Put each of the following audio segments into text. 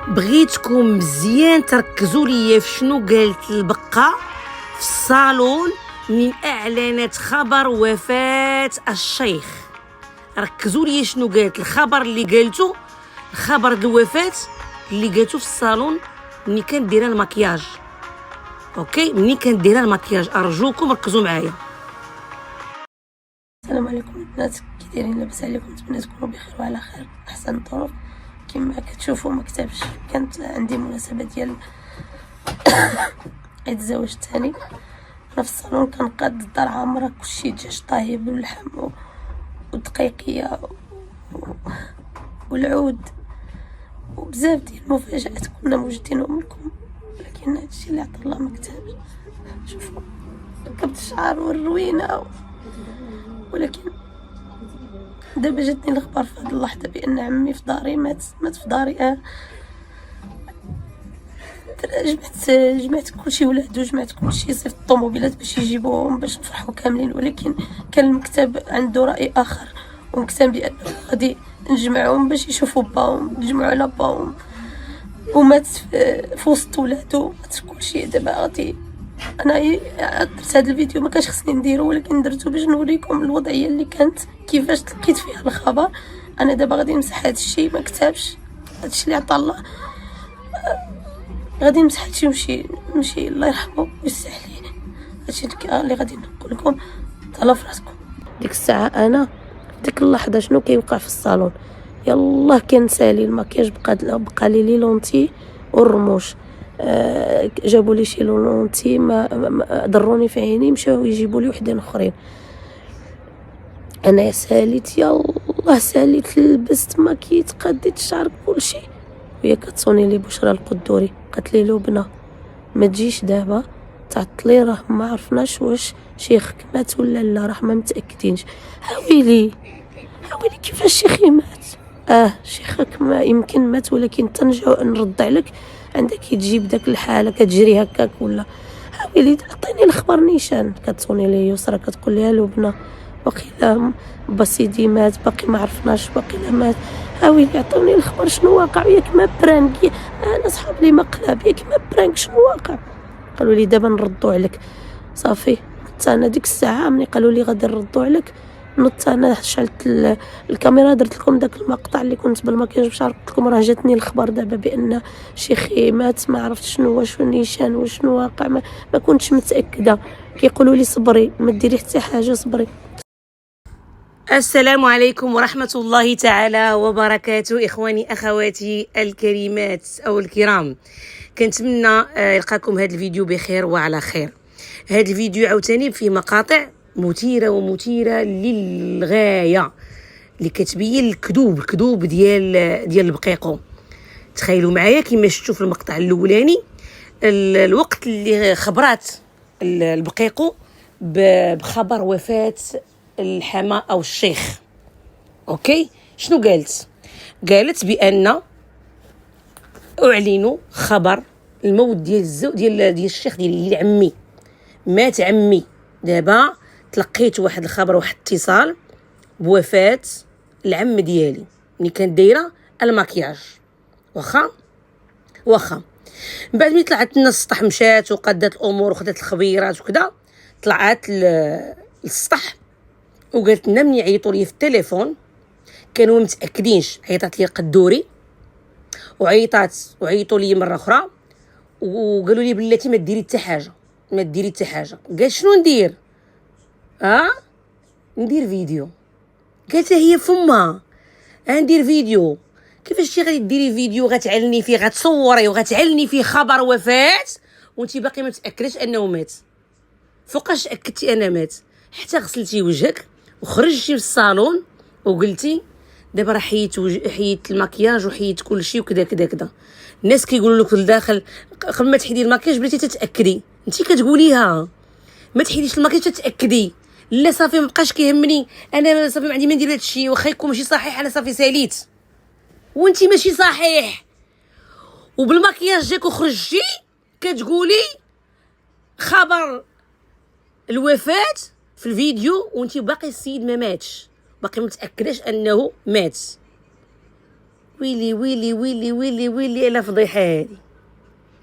بغيتكم مزيان تركزوا ليا في شنو قالت البقه في الصالون من اعلنت خبر وفاه الشيخ. ركزوا ليا شنو قالت، الخبر اللي قالته، خبر الوفاه اللي قالته في الصالون ملي كانت دايره المكياج. اوكي، ملي كانت دايره المكياج، ارجوكم ركزوا معايا. السلام عليكم البنات، كي دايرين؟ لاباس عليكم؟ نتمنى تكونوا بخير وعلى خير احسن الظروف. كما كتشوفوا ما كتبش، كانت عندي مناسبه ديال عيد الزواج الثاني. انا في الصالون كنقاد الدار عامره، كلشي دجاج طايب واللحم والدقيقيه والعود وبزاف ديال المفاجآت كنا موجدينهم لكم، ولكن هادشي اللي عطا الله ما كتبش. شوفوا ركبت الشعر والروينه، ولكن دابا جاتني الاخبار في هذه اللحظه بان عمي في داري مات في داري. جمعت كلشي ولادو، جمعت كلشي، صيفط الطوموبيلات باش يجيبوهم باش نفرحوا كاملين، ولكن كان المكتب عنده راي اخر ومكتب بانه غادي نجمعهم باش يشوفوا باهم، نجمعوا على باهم، ومات في وسط ولادو، مات كلشي. دابا غادي انا درت هذا الفيديو، ما كانش خصني نديرو، ولكن درتو باش نوريكم الوضعيه اللي كانت كيفاش لقيت فيها الخبر. انا دابا غادي نمسح هذا الشيء، ما كتبش هذا الشيء اللي عطا الله، غادي نمسح هادشي ونمشي الله يرحمه ويسح ليه. هادشي اللي غادي نقول لكم، تهلاو في راسكم. ديك الساعه انا ديك اللحظه شنو كيوقع في الصالون؟ يلاه كنسالي المكياج، بقى لي لونتي والرموش. جابوا لي شي لونتي، ما ضروني في عيني، مشاو يجيبوا لي وحدين اخرين. انا ساليت، يلاه ساليت، لبست ماكيت، قديت الشعر، كلشي. وهي كتصوني لي بشرى القدوري، قالت لي لبنى ما تجيش دابا تعطلي، راه ما عرفناش واش شيخك مات ولا لا، راه ما متاكدينش. حاولي كيفاش شيخي مات؟ شيخك ما يمكن مات، ولكن تنرجعوا نرد عليك، عندك تجيب داك الحاله كتجري هكاك ولا؟ حاولي عطيني الخبر نيشان. كتصوني لي يسرى كتقول لي لبنى باقي بسيدي مات، باقي ما عرفناش، باقي لا مات. حاولي عطوني الخبر شنو واقع، ياك ما برانك، انا صحاب لي مقلب، ياك ما برانك شنو واقع. قالوا لي دابا نردوا عليك. صافي نط انا ديك الساعه ملي قالوا لي غادي نردوا عليك، نط انا شعلت الكاميرا، درت لكم داك المقطع اللي كنت بالمكياج باش قلت لكم راه جاتني الخبر دابا بان شيخي مات، ما عرفت شنو واش نيشان وشنو واقع، ما كنتش متاكده. كيقولوا لي صبري، ما ديري حتى حاجه، صبري. السلام عليكم ورحمة الله تعالى وبركاته، إخواني أخواتي الكريمات أو الكرام. كنتمنى يلقاكم هذا الفيديو بخير وعلى خير. هذا الفيديو عاوتاني فيه مقاطع مثيرة للغاية، اللي كتبين الكذوب ديال البقيقو. تخيلوا معايا كما شفتوا في المقطع الاولاني، الوقت اللي خبرات البقيقو بخبر وفاة الحما او الشيخ. اوكي، شنو قالت بان اعلنوا خبر الموت ديال الشيخ ديال عمي، مات عمي. دابا تلقيت واحد الخبر، واحد اتصال بوفاة العم ديالي ملي كانت دايره المكياج. واخا من بعد ملي طلعت لنا السطح، مشات وقادت الامور وخدات الخبيرات وكذا، طلعت للسطح وقالت لنا ملي عيطوا لي في التليفون كانوا متاكدينش. عيطات لي القدوري وعيطوا لي مره اخرى وقالوا لي بلاتي ما ديري حتى حاجه. قالت شنو ندير؟ ندير فيديو. قالت هي فمها ندير فيديو. كيفاش تي غادي ديري فيديو غتعلني فيه، غتصوري وغتعلني فيه خبر وفاه وانت باقي ما متاكداش انه مات؟ فوقاش اكدتي انا مات؟ حتى غسلتي وجهك وخرجتي من الصالون وقلتي دابا راه حيدت المكياج وحيدت كلشي وكذا كذا كذا. الناس كيقولوا لك لداخل قبل ما تحيدي المكياج بلاتي تتاكدي. انت كتقوليها ما تحيديش المكياج تتاكدي. لا صافي ما بقاش كيهمني، انا صافي ما عندي ما ندير هادشي، واخا يكون ماشي صحيح انا صافي ساليت. وانت ماشي صحيح، وبالمكياج جاك وخرجتي كتقولي خبر الوفاه في الفيديو وانت باقي السيد ما ماتش، باقي متاكداش انه مات. ويلي ويلي ويلي ويلي ويلي على فضيحه هادي.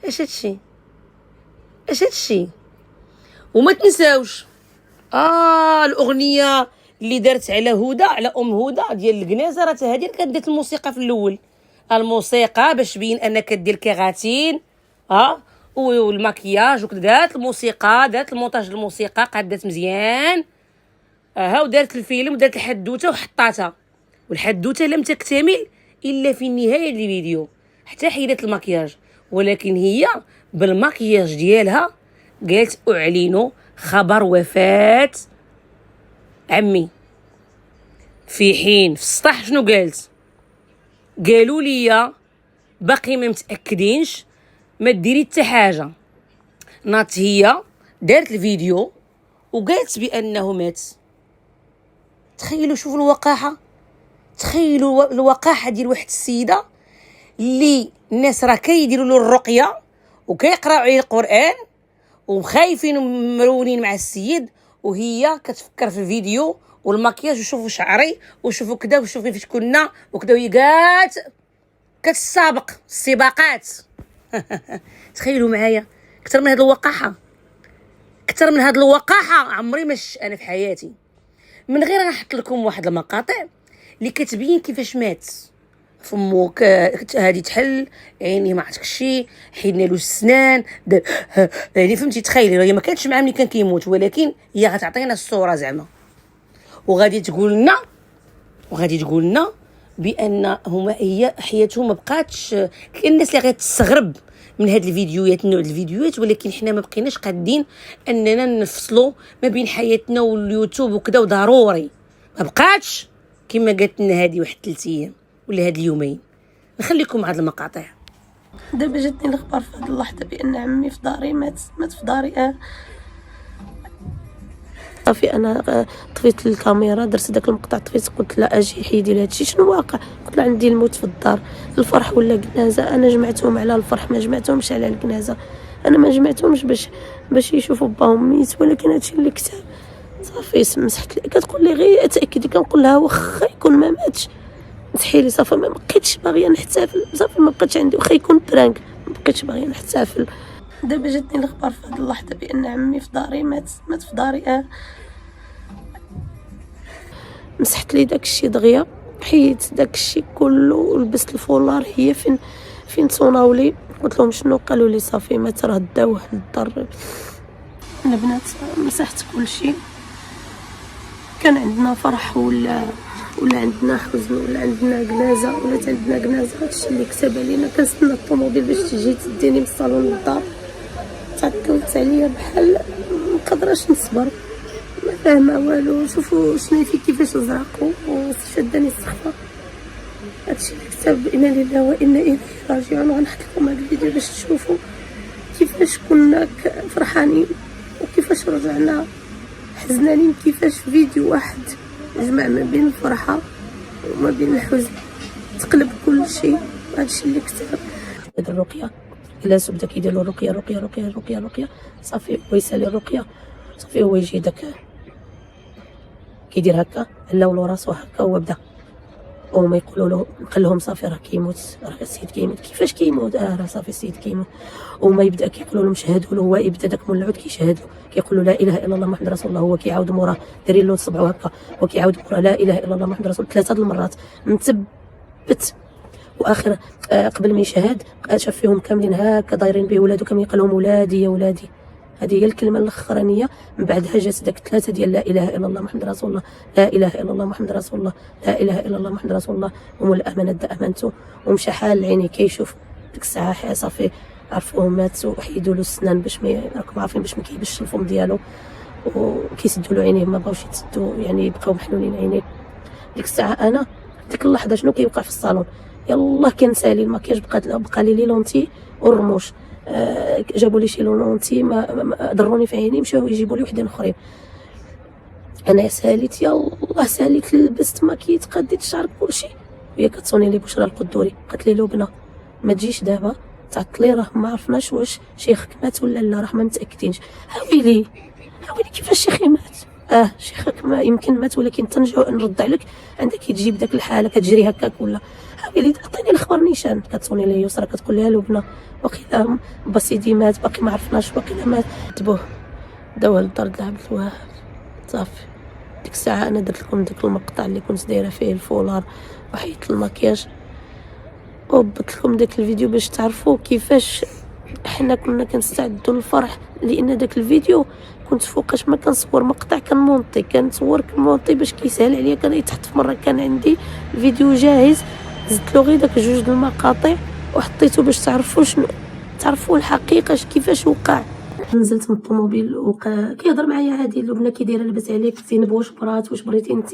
اش هادشي؟ اش هادشي؟ وما تنساوش الاغنيه اللي دارت على هدى، على هدى ديال الكنازه، راه حتى هادي كانت ديت الموسيقى في الاول، الموسيقى باش تبين انك كدير كيغاتين والماكياج وكذا، دارت الموسيقى، دارت المونتاج الموسيقى، قادت مزيان ودارت الفيلم ودارت الحدوته وحطاتها، والحدوته لم تكتمل الا في نهايه الفيديو حتى حيدت الماكياج. ولكن هي بالماكياج ديالها قالت اعلن خبر وفاه عمي، في حين في السطح شنو قالت؟ قالوا لي باقي ما متاكدينش، ما ديري حتى حاجه. ناط هي دارت الفيديو وقالت بانه مات. تخيلوا، شوفوا الوقاحه، تخيلوا الوقاحه ديال واحد السيده اللي الناس راه كيديروا له الرقيه وكيقراو عليه القران وخايفين ومرونين مع السيد، وهي كتفكر في الفيديو والماكياج وشوفوا شعري وشوفوا كذا وشوفوا فاش كنا وكذا، وهي قالت كتسابق السباقات. تخيلوا معايا، اكثر من هذه الوقاحه، اكثر من هذه الوقاحه عمري ما شفت انا في حياتي. من غير انا نحط لكم واحد المقاطع اللي كتبين كيفاش مات. فمو هادي تحل عينيه ما عرفتش شي، حيدنا له السنان يعني فهمتي. تخيلي هي ما كانتش معاه ملي كان كيموت، ولكن هي غتعطينا الصوره زعما، وغادي تقول لنا بان هي حياتهم ما بقاتش. كاين الناس اللي غتستغرب من هاد الفيديوهات، نوع الفيديوهات، ولكن حنا ما بقيناش قادين اننا نفصلوا ما بين حياتنا واليوتيوب وكذا، وضروري ما بقاتش كما قالت لنا هذه واحد 3 ايام ولا هاد اليومين. نخليكم مع هاد المقاطع. دابا جاتني الخبر في هاد اللحظه بان عمي في داري مات في داري. صافي انا طفيت الكاميرا، درت داك المقطع، طفيت، قلت لا اجي حيدي لي هادشي شنو واقع. قلت لا عندي الموت في الدار، الفرح ولا جنازه، انا جمعتهم على الفرح ما جمعتهمش على الجنازه، انا ما جمعتهمش باش يشوفوا باهم ميت، ولكن هادشي اللي كتب. صافي مسحت لي، كتقول لي غير اتاكدي، كنقول لها واخا يكون ما ماتش تحيلي. صافي ما بقيتش باغيه نحتفل، صافي ما بقيتش عندي، واخا يكون برانك ما بقيتش باغيه نحتفل. دابا جاتني الخبر في هاد اللحظه بان عمي في داري مات في داري. مسحت لي داكشي دغيا، حيت داكشي كله ولبست الفولار. هي فين تصوناولي، قلت لهم شنو؟ قالوا لي صافي مات، راه داوه للدار. البنات مسحت كلشي، كان عندنا فرح ولا عندنا حزن ولا عندنا جنازه ولا عندنا جنازه، هادشي اللي كتب علينا. كنستنى الطوموبيل باش تجي تديني من الصالون للدار، تعطلت عليا بحال ما قادراش نصبر، ما فاهمه والو. شوفوا شنايفي كيفاش زرقوا وشداني السخفه. هادشي اللي كتب، انا لله وانا اليه راجعون. غنحط لكم هاد الفيديو باش تشوفوا كيفاش كنا فرحانين وكيفاش رجعنا حزنانين، كيفاش فيديو واحد جمع ما بين الفرحه وما بين الحزن، تقلب كل شيء. هادشي اللي كتب. هاد الرقيه جلسوا بدا كيديروا الرقيه رقيه رقيه رقيه رقيه، صافي هو يسالي الرقيه، صافي هو يجي داك كيدير هكا علاو راسو هكا، هو بدا وما يقولوا له، قال لهم صافي راه كيموت، راه السيد كيموت. كيفاش كيموت؟ راه صافي السيد كيموت. وما يبدا كيقولوا لهم شهدوا له، هو يبدا داك مول العود كيشهد له، كيقول له لا اله الا الله محمد رسول الله، هو كيعاود موراه دايرين له صبعو هكا وكيعاود موراه لا اله الا الله محمد رسول 3 المرات مثبت. واخر قبل ما يشهد شاف فيهم كاملين هكا دايرين به ولادو كاملين، قال لهم ولادي يا ولادي. هذه هي الكلمه الاخرانيه. من بعدها جات داك 3 ديال لا اله الا الله محمد رسول الله، لا اله الا الله محمد رسول الله، لا اله الا الله محمد رسول الله، ومول الامانه دا امانته. ومشى حال عيني كيشوف ديك الساعه صافي عرفوه مات، وحيدوا له السنان باش ما راكم عارفين باش ما كيبش الفم ديالو، وكيسدوا له عينيه، ما بغاوش يتسدوا يعني بقاو محلولين عينيه. ديك الساعه انا ديك اللحظه شنو كيوقع في الصالون؟ يلاه كنسالي الماكياج، بقى لي لونتي والرموش. جابوا لي شي لونتي ما ضروني في عيني، مشاو يجيبوا لي وحدين اخرين. انا ساليت، يلاه ساليت، لبست ماكيت، قديت الشعر كلشي. وهي كتصوني لي بشرى القدوري، قالت لي لبنى ما تجيش دابا تعطلي، راه ما عرفناش واش شيخك مات ولا لا، راه ما متاكدينش. هاويلي كيفاش شيخي مات؟ شي خاك ما يمكن مات ولكن تنرجع نرد عليك، عندك تجيب داك الحاله كتجري هكاك ولا حاولي عطيني الخبر نيشان. كتصوني ليا يسرا كتقول لها لبنى وقيلا با سيدي مات باقي ما عرفناش وقيلا مات. تبوه داوها للدار د عبد الوهاب صافي. ديك الساعه انا درت لكم داك المقطع اللي كنت دايره فيه الفولار وحيدت المكياج وبت لكم داك الفيديو باش تعرفوا كيفاش حنا كنا كنستعدوا للفرح، لان داك الفيديو كنت فوقاش ما كنصور مقطع كنصور كنمونطي باش كيسهل عليا. كان تحت في مره كان عندي الفيديو جاهز زدت له غير داك جوج د المقاطع وحطيته باش تعرفوا الحقيقه كيفاش وقع. نزلت من الطوموبيل وقع كيهضر معايا عادي، لبنى كي دايره لاباس عليك زينب واش برات واش بريتي انت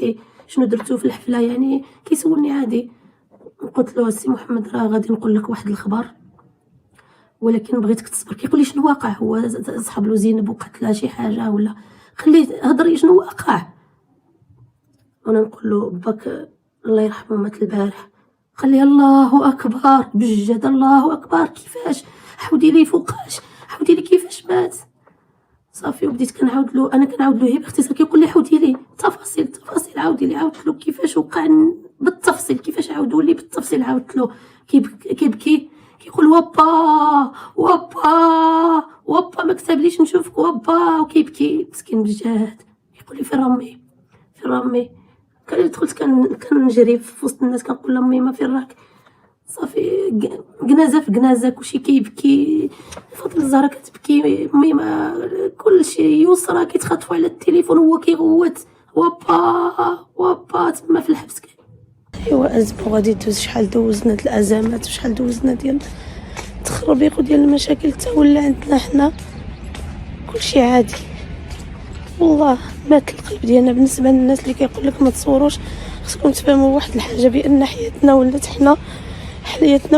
شنو درتو في الحفله، يعني كيسولني عادي. قلت له السي محمد راه غادي نقول لك واحد الخبر ولكن بغيتك تصبر. كيقول لي شنو واقع، هو صحاب له زينب وقعت لها شي حاجه ولا خليه هضري شنو واقع. وانا نقول له باك الله يرحمه مات البارح. قال لي الله اكبر بجد الله اكبر، كيفاش حودي لي فوقاش حودي لي كيفاش مات صافي. وبديت كنعاود له انا كنعاود له هي باختصار كيقول لي حودي لي تفاصيل عاودي لي. عاودت له كيفاش وقع بالتفصيل كيفاش عاودوا لي بالتفصيل. عاودت له كيبكي كيقول وابا ما كتبليش نشوفك وابا وكيبكي مسكين بجد. يقول لي فين رامي دخلت كنجري في وسط الناس كنقول لامي ما فين راك صافي. جنازه في جنازه كلشي كيبكي، فاطمه الزهراء كتبكي، امي ما كلشي، يسرا كيتخاطفوا على التليفون هو كيغوت وابا تما في الحبس. ايوا ازمه غادي دوز، شحال دوزنا د الازمات وشحال دوزنا ديال التخربيق وديال المشاكل حتى ولا عندنا حنا كلشي عادي. والله مات القلب ديالنا. بالنسبه للناس اللي كيقول لك ما تصوروش، خصكم تفهموا واحد الحاجه، بان حياتنا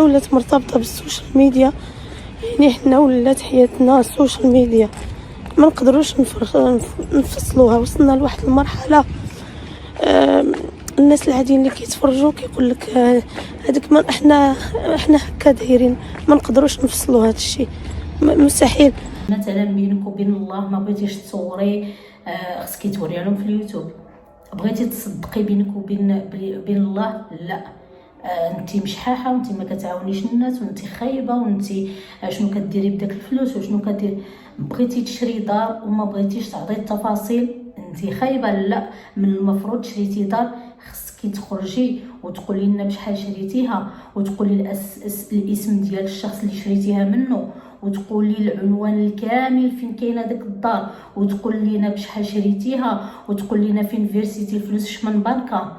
ولات مرتبطه بالسوشيال ميديا. يعني حنا ولات حياتنا السوشيال ميديا ما نقدروش نفصلوها. وصلنا لواحد المرحله الناس العاديين اللي كيتفرجوا كيقول لك هذاك ما احنا هكا دايرين، ما نقدروش نفصلوا هذا الشيء مستحيل. مثلا بينك وبين الله ما بغيتيش تصوري خصك توريها لهم في اليوتيوب. بغيتي تصدقي بينك وبين الله لا، انت مشحاحه وانت ما كتعاونيش الناس وانت خايبه وانت شنو كديري بداك الفلوس وشنو كديري. بغيتي تشري دار وما بغيتيش تعطي التفاصيل انت خايبه لا، من المفروض شريتي دار خصك تخرجي وتقولي لنا بشحال شريتيها وتقولي الاسم ديال الشخص اللي شريتيها منه وتقولي العنوان الكامل فين كاينه داك الدار وتقول لنا بشحال شريتيها وتقول لنا فين فيرسيتي الفلوس من بنكه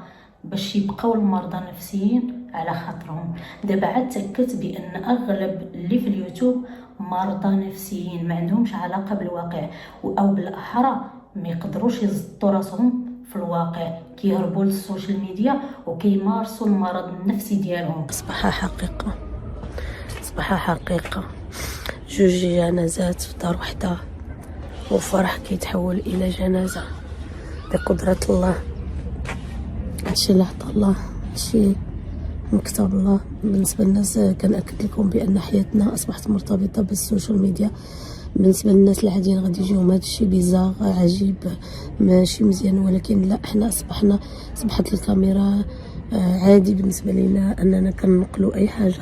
باش يبقاو المرضى النفسيين على خاطرهم. دابا عاد تاكدت بان اغلب اللي في اليوتيوب مرضى نفسيين ما عندهمش علاقه بالواقع او بالاحرى ما يقدروش يزطوا راسهم في الواقع، كيهربوا للسوشيال ميديا وكيمارسوا المرض النفسي ديالهم. اصبح حقيقه جوج جنازات في دار وحده وفرح كيتحول الى جنازه بقدره الله. هادشي اللي عطا الله، هادشي مكتب الله. بالنسبه للناس كنأكد لكم بان حياتنا اصبحت مرتبطه بالسوشيال ميديا. بالنسبه للناس العاديين غادي يجيهم هادشي بيزار عجيب ماشي مزيان، ولكن لا، احنا اصبحت الكاميرا عادي بالنسبه لينا اننا كننقلوا اي حاجه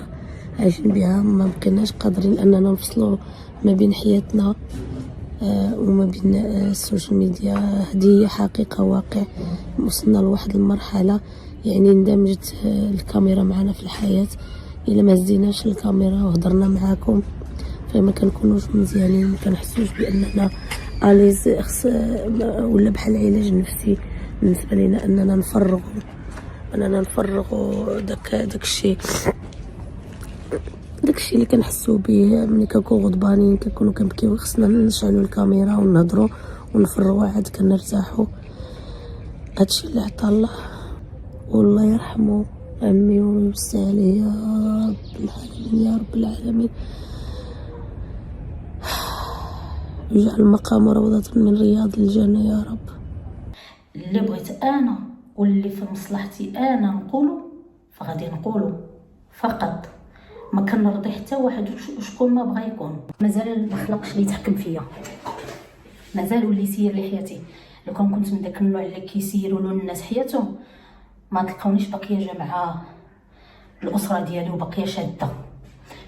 عايشين بها. ما بقيناش قادرين اننا نفصلوا ما بين حياتنا وما بين السوشيال ميديا. هذه حقيقه واقع. وصلنا لواحد المرحله يعني اندمجت الكاميرا معنا في الحياه. الا ما زديناش الكاميرا وهضرنا معاكم فما كنكونوش مزيانين، ما كنحسوش باننا اليز ولا بحال علاج نفسي. بالنسبه لنا اننا نفرغوا داك الشيء اللي كنحسوا به ملي كنكونوا غضبانين كنكونوا كنبكيو. خصنا نشعلوا الكاميرا ونهضروا ونفرغوا عاد كنرتاحوا. هادشي اللي عطا الله، والله يرحمه عمي ويوسع عليه يا رب العالمين يا رب العالمين. يجعل مقام روضة من رياض الجنة يا رب. اللي بغيت انا واللي في مصلحتي انا نقوله فغادي نقوله فقط، ما كنرضي حتى واحد وشكون ما بغى يكون. مازال ما خلقش اللي يتحكم فيا، مازال واللي يسير لي حياتي. لو كان كنت من داك النوع اللي كيسيروا له الناس حياتهم ما تلقاونيش باقيه جامعه الاسره ديالي وباقيه شاده.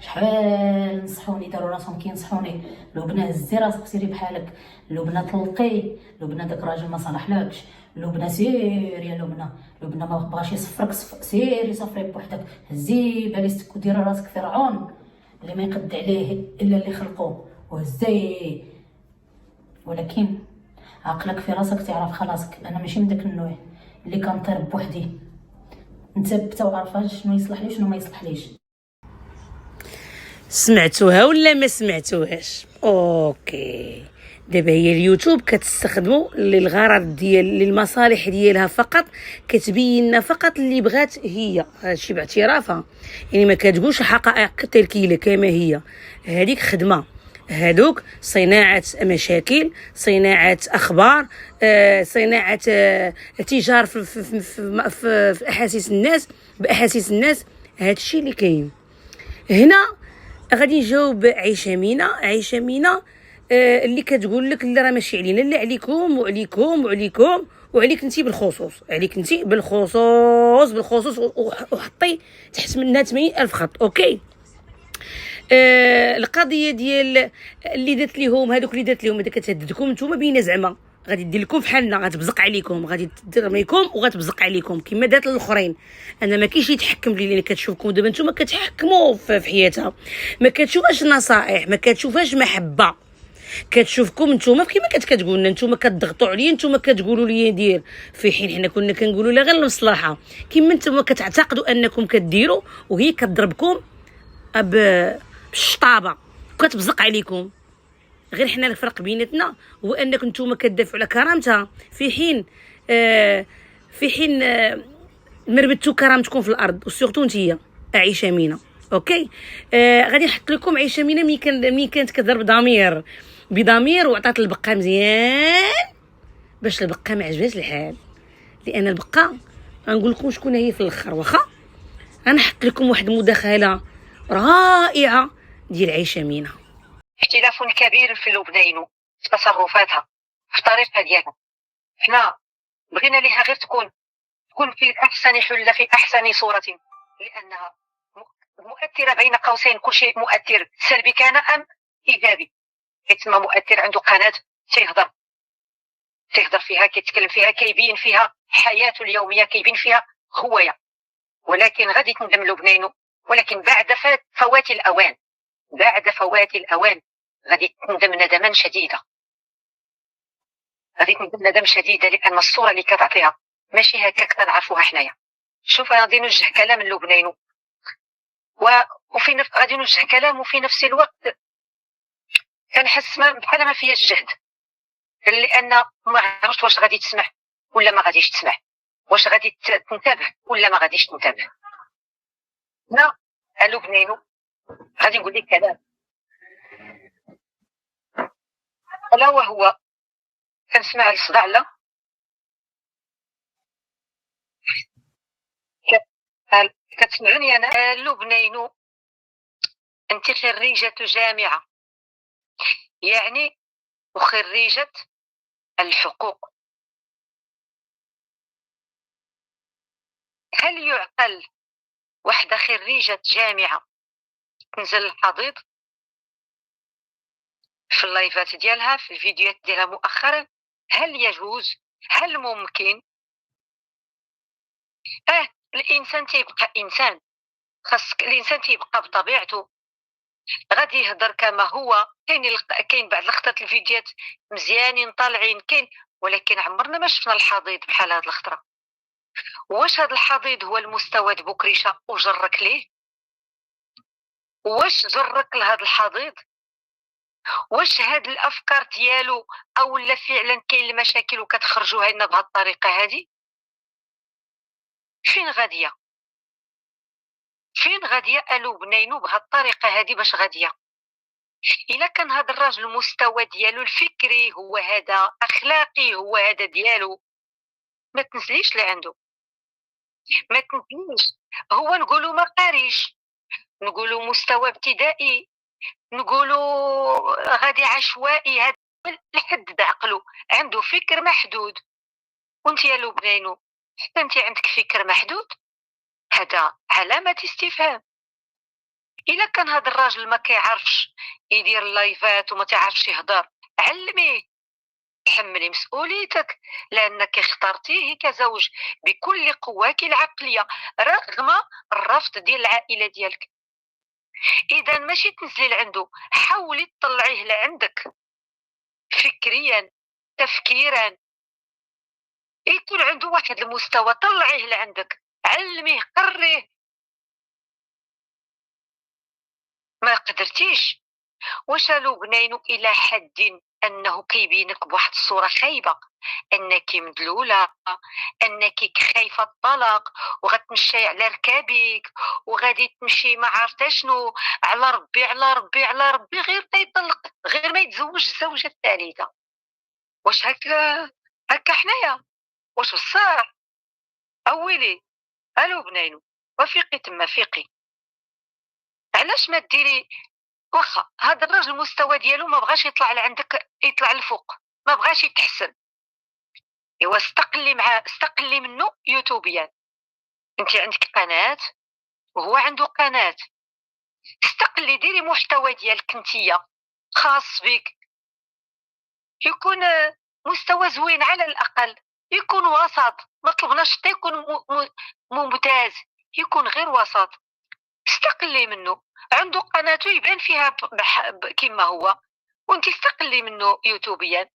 شحال نصحوني داروا راسهم كينصحوني، لبنى هزي راسك سيري بحالك، لبنى طلقي، لبنى داك الراجل ما صالحلكش، لبنى سيري يا لبنى ما بغاش يصفرك سيري صفري بوحدك، هزي باليستك وديري راسك فرعون اللي ما يقد عليه الا اللي خلقوه وهزي. ولكن عقلك في راسك تعرف خلاصك انا ماشي من داك النوع اللي كنطير بوحدي، مثبته وعارفه شنو يصلح لي شنو ما يصلحليش. سمعتوها ولا ما سمعتوهاش؟ اوكي، دابا هي اليوتيوب كتستخدمو للغرض ديال للمصالح ديالها فقط، كتبين لنا فقط اللي بغات هي، هادشي باعترافها، يعني ما كتقولش الحقائق تركيله كما هي. هذيك خدمه، هادوك صناعه مشاكل، صناعه اخبار، صناعه تجار في احاسيس الناس، باحاسيس الناس. هادشي اللي كاين هنا. غادي نجاوب عيشه مينا اللي كتقول لك لا راه ماشي علينا، لا عليكم وعليكم وعليكم وعليك انت بالخصوص، عليك انت بالخصوص وحطي تحت منها 80,000 خط. اوكي، القضيه ديال اللي دات ليهم هذوك اللي دات ليهم هذا كتهددكم نتوما بينا، زعما غادي دير لكم بحالنا، غتبزق عليكم، غادي ترميكم وغتبزق عليكم كما دات للاخرين. انا ما كاينش يتحكم لي اللي كتشوفكم دابا نتوما كتحكموا في حياتها، ما كتشوفاش نصائح، ما كتشوفاش محبه، كتشوفكم نتوما كيما كتقول لنا نتوما كتضغطوا عليا، نتوما كتقولوا لي ندير، في حين حنا كنا كنقولوا لها غير المصلحه، كيما نتوما كتعتقدوا انكم كديروا وهي كتضربكم بالشطابه وكتبزق عليكم. غير حنا الفرق بيناتنا هو انك نتوما كتدافعوا على كرامتها، في حين مربتوا كرامتكم في الارض، وسورتو نتيا عيشه مينا. اوكي، غادي نحط لكم عيشه مينا ملي كانت كتهضر بضمير وعطات البقه مزيان، باش البقه ما عجبهاش الحال، لان البقه غنقول لكم شكون هي في الاخر. واخا غنحط لكم واحد المداخله رائعه ديال عيشه مينا. اختلاف كبير في لبنان في تصرفاتها في الطريقه ديالها. حنا بغينا ليها غير تكون في احسن حله في احسن صوره، لانها مؤثره بين قوسين. كل شيء مؤثر، سلبي كان ام ايجابي، كيتسمى مؤثر. عنده قناه تيهضر فيها، كيتكلم فيها، كيبين فيها حياته اليوميه، كيبين فيها هويه. ولكن غادي تندم لبنان، ولكن بعد فوات الاوان، غادي تندم ندما شديدا، لان الصوره اللي كتعطيها ماشي هكاك كنعرفوها حنايا. شوف، غادي نوجه كلام للبنان وفي غادي نوجه كلام، وفي نفس الوقت كنحس بحال ما فيهاش جهد، لان ما عرفتش واش غادي تسمع ولا ما غاديش تسمع، واش غادي تنتبه ولا ما غاديش تنتبه. لا لبنان غادي نقول لك كلام، الا وهو كنسمع الصداع. لا كتسمعوني انا؟ لبنان انت خريجة جامعة، يعني وخريجة الحقوق. هل يعقل واحدة خريجة جامعة تنزل الحضيض في اللايفات ديالها، في الفيديوهات ديالها مؤخرا؟ هل يجوز؟ هل ممكن؟ الانسان تيبقى انسان، خاصك الانسان تيبقى بطبيعته، غادي يهضر كما هو. كاين بعض لخطات الفيديوهات مزيانين طالعين، كاين، ولكن عمرنا ما شفنا الحضيض بحال هاد الخطره. واش هاد الحضيض هو المستوى بكريشه وجرك ليه؟ واش جرك لهاد الحضيض؟ واش هاد الافكار ديالو او لا فعلا كاين المشاكل وكتخرجوها لنا بهاد الطريقه هادي؟ فين غاديه لبنان بهاد الطريقه هادي؟ باش غاديه الا كان هذا الراجل المستوى ديالو الفكري هو هذا، اخلاقي هو هذا ديالو، ما تنسليش لعنده، ما تنسليش. هو نقولوا ما قاريش، نقولوا مستوى ابتدائي، نقولوا غادي عشوائي، هذا لحد عقله، عنده فكر محدود. وانت يا لبنانو حتى انت عندك فكر محدود، هذا علامة استفهام. الا كان هذا الراجل ما كيعرفش يدير لايفات وما تعرفش يهضر، علميه، تحملي مسؤوليتك، لانك اخترتيه كزوج بكل قواك العقليه رغم الرفض ديال العائله ديالك. اذا ماشي تنزلي لعنده، حاولي تطلعيه لعندك فكريا، تفكيرا، يكون عنده واحد المستوى، طلعيه لعندك، علميه، قريه. ما قدرتيش، واش لبنان الى حد انه كيبينك بواحد الصوره خايبه، انك مدلوله، انك خايفه الطلاق وغتمشي على ركابك وغادي تمشي ما عرفت شنو، على ربي على ربي على ربي، غير تيطلق، غير ما يتزوج الزوجه الثالثه. واش هكا حنايا؟ واش بصح؟ اويلي لبنان، وفيقي تما فيقي. علاش ما ديري؟ واخا هذا الراجل المستوى ديالو ما بغاش يطلع لعندك، يطلع لفوق، ما بغاش يتحسن، ايوا استقلي معاه، استقلي منه يوتوبيا. انت عندك قناه وهو عنده قناه، استقلي، ديري محتوى ديالك انتيا خاص بك، يكون مستوى زوين على الاقل، يكون وسط، ما طلبناش حتى يكون ممتاز، يكون غير وسط. استقلي منه، عنده قناته يبان فيها كما هو، وانت استقلي منه يوتوبيا.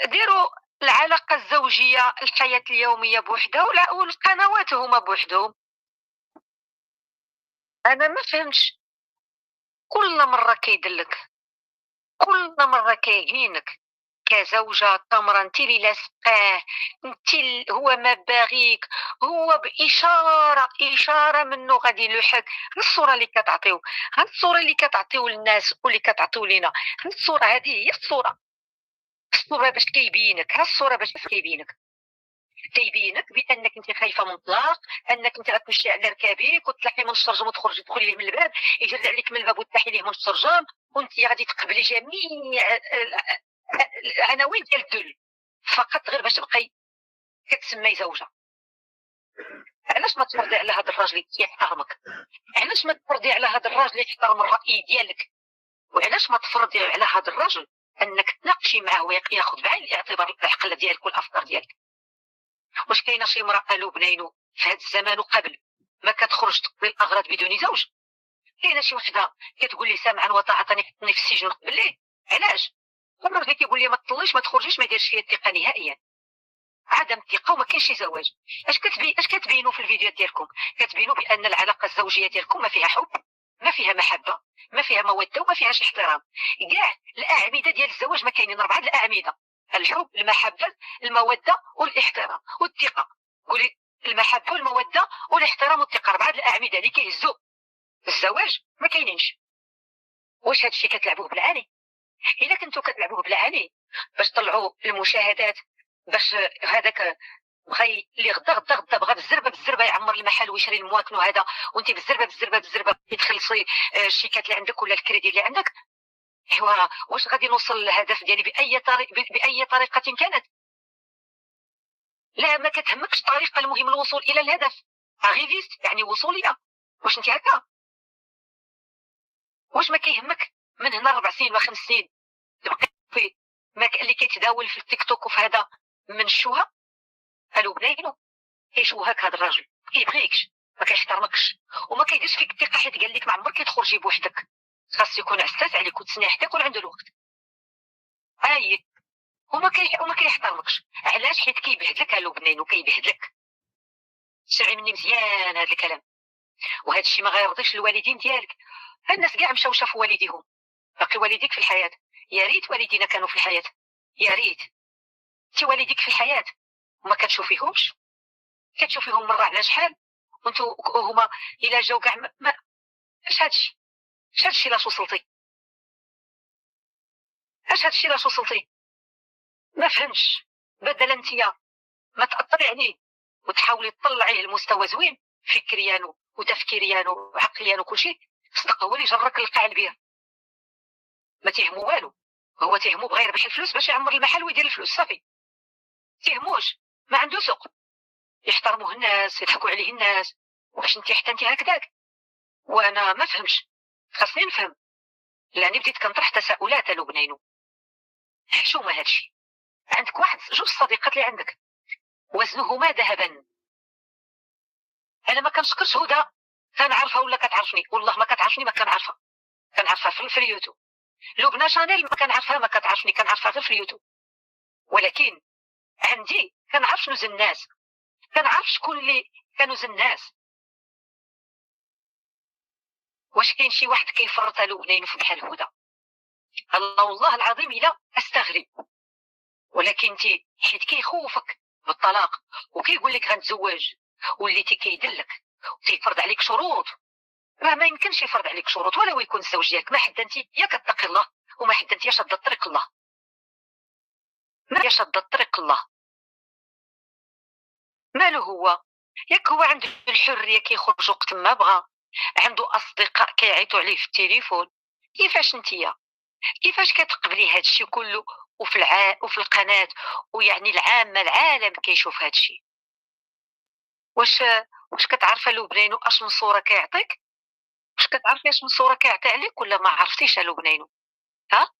ديروا العلاقة الزوجية، الحياة اليومية بوحدها، والقنوات هما بوحدهم. أنا ما فهمتش، كل مرة كيدلك، كل مرة كيهينك كزوجة تمرة، انت اللي لاصقاه، انت هو ما باغيك، هو بإشارة منه غادي يلوحك. الصورة اللي كتعطيو، هاد الصورة اللي كتعطيو للناس واللي كتعطيو لينا، هاد الصورة هذه هي الصورة باش كيبينك، ها الصورة باش كيبينك، كيبينك بانك انت خايفه من الطلاق، انك انت غتمشي على ركابيك وتلاحي من الشرجم وتخرجي تدخلي ليه من الباب، يجرد عليك من الباب وتلاحي ليه من الشرجم، وانت غادي تقبلي جميع العناوين ديال الذل فقط غير باش تبقاي كتسمي زوجه. علاش ما تفرضي على هذا الراجل اللي يحترمك؟ علاش ما تفرضي على هذا الراجل اللي يحترم الراي ديالك؟ وعلاش ما تفرضي على هذا الراجل انك تناقشي معه وياخذ بعين الاعتبار العقل ديالك والافكار ديالك؟ واش كاينه شي امراه لبنان في هذا الزمان وقبل ما كتخرج تقضي الاغراض بدون زوج؟ كاينه شي وحده كتقول لي سامعا وطاعه حطني في السجن نقبل ليه؟ علاش؟ الراجل اللي كيقول لي ما تطليش ما تخرجيش ما يديرش فيا الثقه نهائيا، عدم الثقه، وما كاينش شي زواج. اش كتبينوا في الفيديوهات ديالكم؟ كتبينوا بان العلاقه الزوجيه ديالكم ما فيها حب، ما فيها محبه، ما فيها موده، وما فيهاش احترام. كاع الاعمده ديال الزواج ما كاينين، 4 الاعمده: الحب، المحبه، الموده والاحترام والثقه. قولي المحبه والموده والاحترام والثقه، 4 الاعمده اللي كيهزوا الزواج ما كاينينش. واش هادشي كتلعبوه بالعاني؟ الا كنتو كتلعبوه بالعاني باش طلعوا المشاهدات، باش هذاك بغى اللي غدا بغى بالزربه يعمر المحل ويشري المواكن وهذا، وانت بالزربه تخلصي الشيكات اللي عندك ولا الكريدي اللي عندك، ايوا واش غادي نوصل للهدف ديالي باي طريقه كانت؟ لا، ما كتهمكش الطريقه، المهم الوصول الى الهدف، اغيفيست يعني وصوليه. واش انت هكا؟ واش ما كيهمك من هنا 4 سنين و5 سنين تبقى في اللي كيتداول في التيك توك وفي هذا من الشوهه؟ قالوا بنينو كيشوهك هذا الراجل، ما كيبغيكش، ما كيحترمكش، وما كيديرش فيك الثقه، حيت قال لك ما عمرك كتخرجي بوحدك، خاص يكون عساس عليك وتسنى حتى يكون عنده الوقت. وما كيحترمكش. علاش؟ حيت كيبهدلك بنينو، كيبهدلك. سمعي مني مزيان هذا الكلام، وهذا الشيء ما غيرضيش الوالدين ديالك. الناس كاع مشاو شافوا والديهم، باقي والديك في الحياه. يا ريت والدينا كانوا في الحياه، يا ريت. انت والديك في الحياه وما كتشوفيهمش، كتشوفيهم مره على شحال، وانتو هما الا جاو كاع اش هادشي؟ اش هادشي لاش وصلتي؟ اش هادشي لاش وصلتي؟ ما فهمتش. بدل انتيا ما تاثري عليه وتحاولي تطلعيه لمستوى زوين فكريا وتفكيريا وعقليا وكل شيء، صدق هو اللي جرك للقاع البير، ما تيهمو والو. هو تيهمو بغا يربح الفلوس باش يعمر المحل ويدير الفلوس صافي. تيهموش، ما عنده ذوق، يحترموه الناس، يضحكوا عليه الناس. واش انت حتى انت هكذاك؟ وانا ما فهمش، خاصني نفهم، لاني بديت كنطرح تساؤلات. لبنانو حشومه هادشي. عندك واحد جوج صديقات اللي عندك وزنهما ذهبا. انا ما كنشكرش هدى، كنعرفها ولا كتعرفني؟ والله ما كتعرفني، ما كنعرفها، كنعرفها في اليوتيوب. لبنى شانيل ما كنعرفها، ما كتعرفني، كنعرفها غير في اليوتيوب. ولكن عندي كنعرف شنو زين الناس، كنعرف شكون اللي كانوا زين الناس. واش كاين شي واحد كيفرط لبنان في بحال هدى؟ الله والله العظيم الا استغرب. ولكن انت حيت كيخوفك بالطلاق وكيقول لك غنتزوج، وليتي كيدلك وتيفرض عليك شروط. راه ما يمكنش يفرض عليك شروط ولو يكون الزوج ديالك. ما حد انت يا كتقي الله، وما حد انت يا شاده طريق الله، ما يا شاده طريق الله. ماله هو؟ ياك هو عنده الحريه كيخرج وقت ما بغى، عنده اصدقاء كيعيطوا عليه في التليفون. كيفاش نتيا، كيفاش كتقبلي هذا الشيء كله وفي القناه، ويعني العامه العالم كيشوف هذا الشيء؟ واش كتعرفي لبنانو اش من صوره كيعطيك؟ واش كتعرفي اش من صوره كيعطي عليك ولا ما عرفتيش لبنانو؟ ها،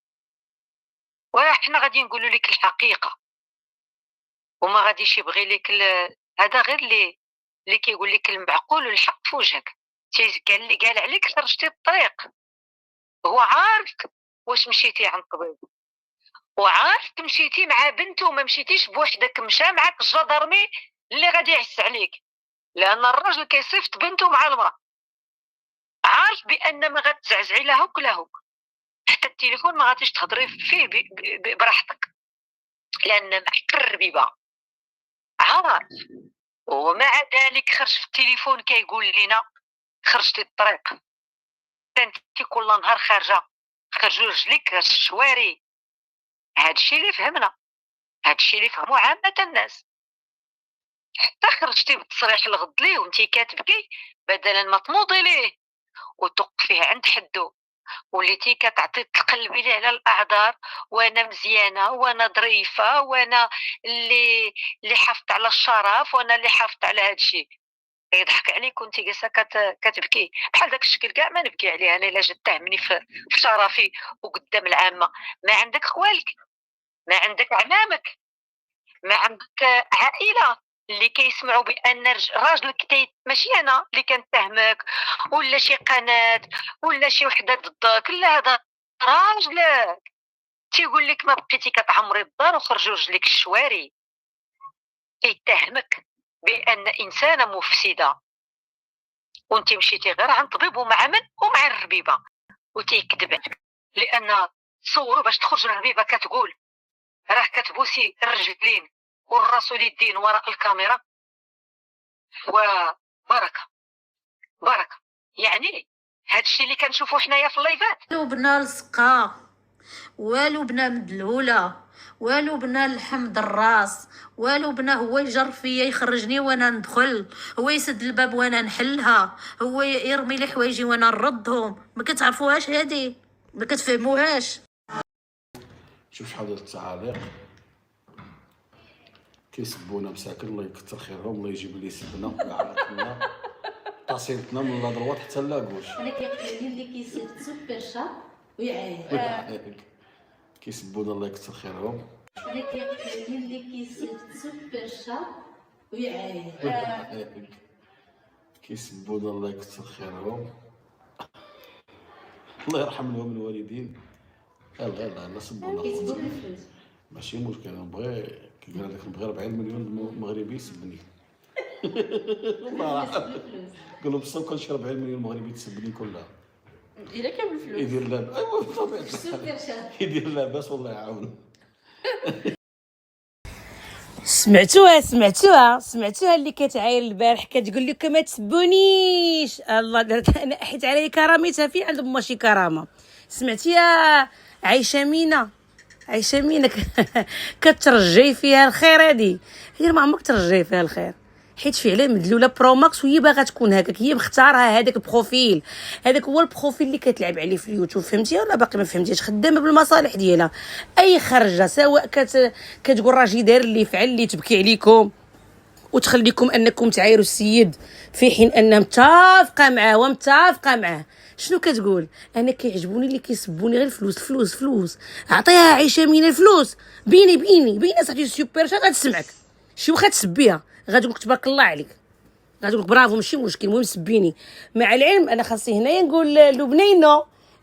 وحنا غادي نقولوا لك الحقيقه، وما غاديش يبغي لك هذا غير اللي كيقول لك المعقول والحق في وجهك. قال عليك خرجتي الطريق، هو عارف واش مشيتي عند طبيب، وعارف مشيتي مع بنته وما مشيتيش بوحدك، مشى معك الجدرمي اللي غادي يعس عليك، لان الراجل كيصيفط بنته مع المراه. عارف بان ما غتزعزعي لها وكلها، حتى التليفون ما غاديش تهضري فيه براحتك، لان معك الربيبه. عارف، ومع ذلك خرج في التليفون كيقول لنا خرجتي الطريق. انت كل نهار خرجوا رجليك الشواري. هادشي اللي فهمنا، هادشي اللي فهموا عامه الناس. حتى خرجتي بالتصريح الغد ليه وانتي كتبكي، بدلا ما تنوضي ليه وتوقفيه عند حدو، وليتي كتعطي تقلبي ليه على الاعذار، وانا مزيانه وانا ظريفه وانا اللي حافظت على الشرف وانا اللي حافظت على هادشي. يضحك عليك وانت جالسه كتبكي بحال داك الشكل. كاع ما نبكي عليه انا الا جات تهمني في شرفي وقدام العامه. ما عندك خوالك، ما عندك عمامك، ما عندك عائله اللي كيسمعوا بان راجلك ماشي انا اللي كنتهمك ولا شي قناه ولا شي وحده ضدك، لا، هذا راجلك تيقول لك ما بقيتي كتعمري الدار وخرجوا رجليك الشواري. كيتهمك بان انسانه مفسده، وانت مشيتي غير عند طبيب ومع من ومع الربيبه وتيكذب عليك. لان صوروا باش تخرج الربيبه كتقول راه كتبوسي الرجلين والراس واليدين وراء الكاميرا، وبركه بركه. يعني هادشي اللي كنشوفو حنايا في اللايفات. لبنى لصقه، والو بنا مدلوله، والو بنا لحم الراس، والو بنا هو يجر فيا يخرجني وانا ندخل، هو يسد الباب وانا نحلها، هو يرمي لي حوايجي وانا نردهم. ما كتعرفوهاش هادي، ما كتفهموهاش. شوف شحال ديال التعاليق كيسبونا مساكن، الله يكثر خيرهم، الله يجيب لي سبنا عرفتنا تصيلتنا من لا دروات حتى لا كوش. انا كيعطيني اللي كيصيفط سوبر شاب ويعيط، كيسبونا الله يكثر خيرهم. انا كيعطيني اللي كيصيفط سوبر شاب ويعيط، كيسبونا الله يكثر خيرهم. الله يرحم لهم الوالدين. لا سبونا كيسبوا الفلوس ماشي مشكل. نبغي كي قال لك نبغي 40 مليون مغربي يسبني. والله قال له بصح كان شي 40 مليون مغربي تسبني كلها. الا كان بالفلوس يدير لاباس، ايوا بطبيعه سوبر شاب يدير لاباس، والله يعاونه. سمعتوها اللي كتعاير البارح كتقول لك ما تسبونيش. الله درت انا حيت علي كرامتها في عند ماشي كرامه. سمعتي يا عايشه مينا كترجي فيها الخير. هذه هي ما عمرك ترجي فيها الخير، حيت فعلا مدلوله برو ماكس وهي باغا تكون هكاك، هي مختارها هذاك البروفيل، هذاك هو البروفيل اللي كتلعب عليه في اليوتيوب. فهمتي ولا باقي ما فهمتيش؟ خدامه بالمصالح ديالها. اي خرجه سواء كتقول راجي داير اللي فعل اللي تبكي عليكم وتخليكم انكم تعايروا السيد في حين انها متفقه معاه ومتفقه معاه. شنو كتقول؟ انا كيعجبوني اللي كيسبوني غير الفلوس فلوس فلوس، عطيها عيشه من الفلوس. بيني صاحبتي سوبر شات غتسمعك شي واخا تسبيها غتقولك تبارك الله عليك، غتقولك برافو ماشي مشكل، المهم سبيني. مع العلم انا خاصي هنايا نقول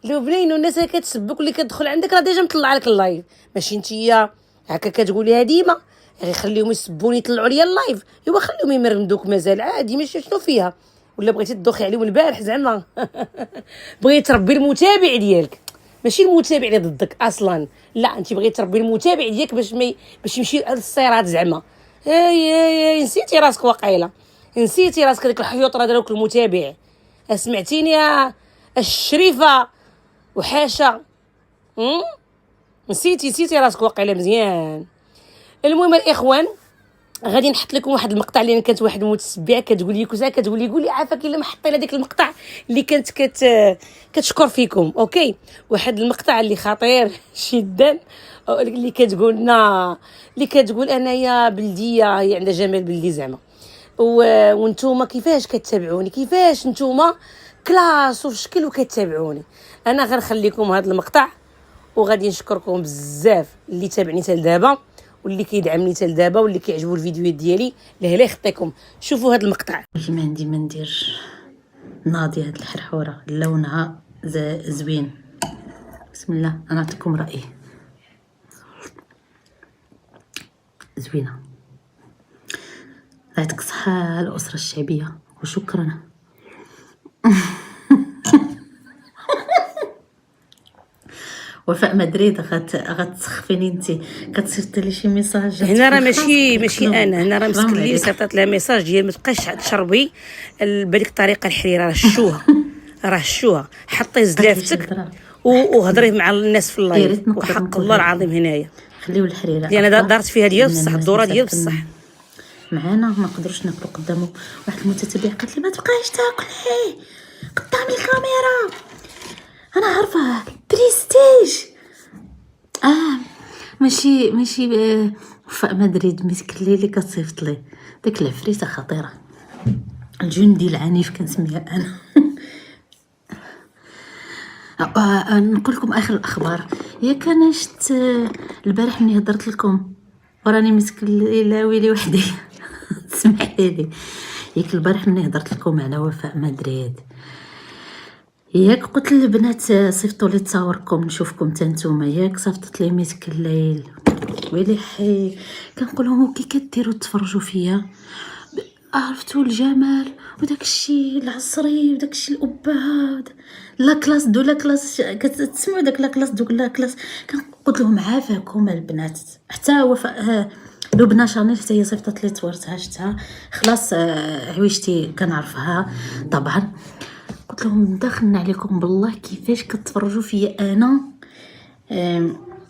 لبنينو الناس اللي كتسبك واللي كتدخل عندك راه ديجا مطلع لك اللايف، ماشي نتيا هكا كتقوليها ديما. غير خليهم يسبوني يطلعوا لي اللايف، ايوا خليهم يمرمدوك مازال عادي ماشي شنو فيها. ولا بغيتي تدوخي عليهم البارح زعما بغيتي تربي المتابع ديالك، ماشي المتابع اللي ضدك اصلا، لا انت بغيتي تربي المتابع ديالك باش يمشي على الصيرات زعما. اي نسيتي راسك واقيلا، نسيتي راسك ديك الحيوط راه داروك المتابع. سمعتيني يا الشريفه وحاشا؟ نسيتي راسك واقيلا مزيان. المهم الاخوان غادي نحط لكم واحد المقطع اللي كانت واحد المتسبعه كتقول لي كوزا كتقول لي قولي عافاك الا ما حطينا ديك المقطع اللي كانت كتشكر فيكم. اوكي واحد المقطع اللي خطير جدا اللي كتقول انايا بلديه هي عندها جمال بلدي زعما. وانتوما كيفاش كتتابعوني، كيفاش نتوما كلاس وفي شكل وكتتابعوني. انا غير نخليكم هذا المقطع وغادي نشكركم بزاف اللي تابعني حتى لدابا واللي كيدعمني حتى لدابا واللي كيعجبوا الفيديوهات ديالي. لا يخطيكم شوفوا هذا المقطع. ما عندي ما ندير ناضي هاد الحرحوره لونها زوين. بسم الله انا نعطيكم رايي. زوينه. يعطيك الصحه الاسره الشعبيه وشكرا. وفاء مدريد غتسخفيني انت كتصيفطي لي شي ميساج هنا راه ماشي انا هنا راه مسكين لي صيفطت لها ميساج ديال ما تبقاش تشربي بهذيك الطريقه الحريره، راه شوها حطي زلافتك وهضري مع الناس في اللايف وحق الله العظيم. هنايا خليو الحريره لان انا دارت فيها ديال بصح الدوره ديال بصح معانا ما نقدروش ناكلوا قدامه. واحد المتتبع قالت لي ما تبقايش تاكلي قدام الكاميرا، انا عارفه بريستيج. ماشي وفاء مدريد مسكلي اللي كتصيفط لي ديك العفريته خطيره، الجندي العنيف كنسميها انا. نقول لكم اخر الاخبار. ياك انا شت البارح ملي هضرت لكم وراني مسكلي لاويلي وحدي سمحي لي. ياك البارح ملي هضرت لكم على وفاء مدريد ياك قلت للبنات صيفطوا لي تصاوركم نشوفكم حتى نتوما، ياك صيفطت لي مسك الليل ويلي حي. كنقول لهم كي كديروا تفرجوا فيا عرفتوا الجمال وداك الشيء العصري وداك الشيء الابهه لا كلاس دو لا كلاس كتسمعوا داك لا كلاس دوك لا كلاس. كنقول لهم عافاكم البنات. حتى وفاء لبنى شانيل حتى هي صيفطت لي تصورتها شفتها خلاص عويشتي كنعرفها طبعا. قلت لهم دخلنا عليكم بالله كيفاش كتفرجوا فيا انا.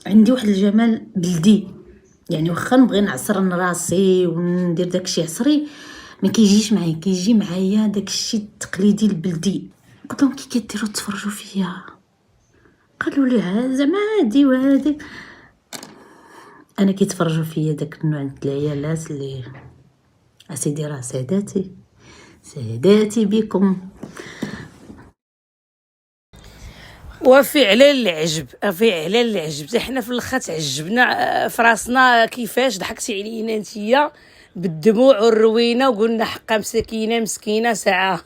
عندي واحد الجمال بلدي يعني واخا نبغي نعصر راسي وندير داكشي عصري ما كيجيش معايا، كيجي معايا داكشي التقليدي البلدي. قلت لهم كي كديروا تفرجوا فيا؟ قالوا لي زعما عادي وهادي. انا كيتفرجوا فيا داك النوع د العيالات اللي اسيدي راه ساداتي بكم. وفعلا العجب حنا في الاخر تعجبنا في راسنا كيفاش ضحكتي علينا نتيا بالدموع والروينه وقلنا حقا مسكينه ساعه.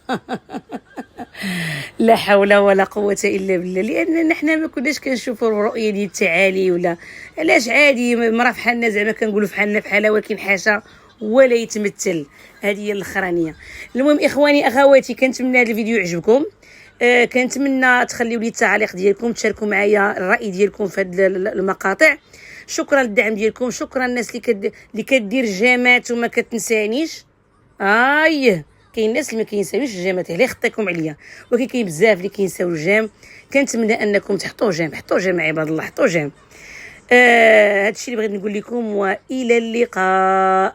لا حول ولا قوه الا بالله. لان حنا ما كناش كنشوفوا الرؤيه ديال التعالي ولا علاش عادي مرا بحالنا زعما كنقولوا بحالنا ولكن حاشا ولا يتمثل. هذه هي الاخرانيه. المهم اخواني اخواتي كنتمنى هذا الفيديو يعجبكم. كنتمنى تخليوا لي التعاليق ديالكم تشاركوا معايا الراي ديالكم في هذه المقاطع. شكرا للدعم ديالكم، شكرا الناس اللي كدير جامات وما كتنسانيش. كاين الناس اللي ما كينساوش الجامات عليه خطيكم عليا، ولكن كاين بزاف اللي كينساو الجام. كنتمنى انكم تحطوا جام عباد الله، حطوا جام. هادشي اللي بغيت نقول لكم والى اللقاء.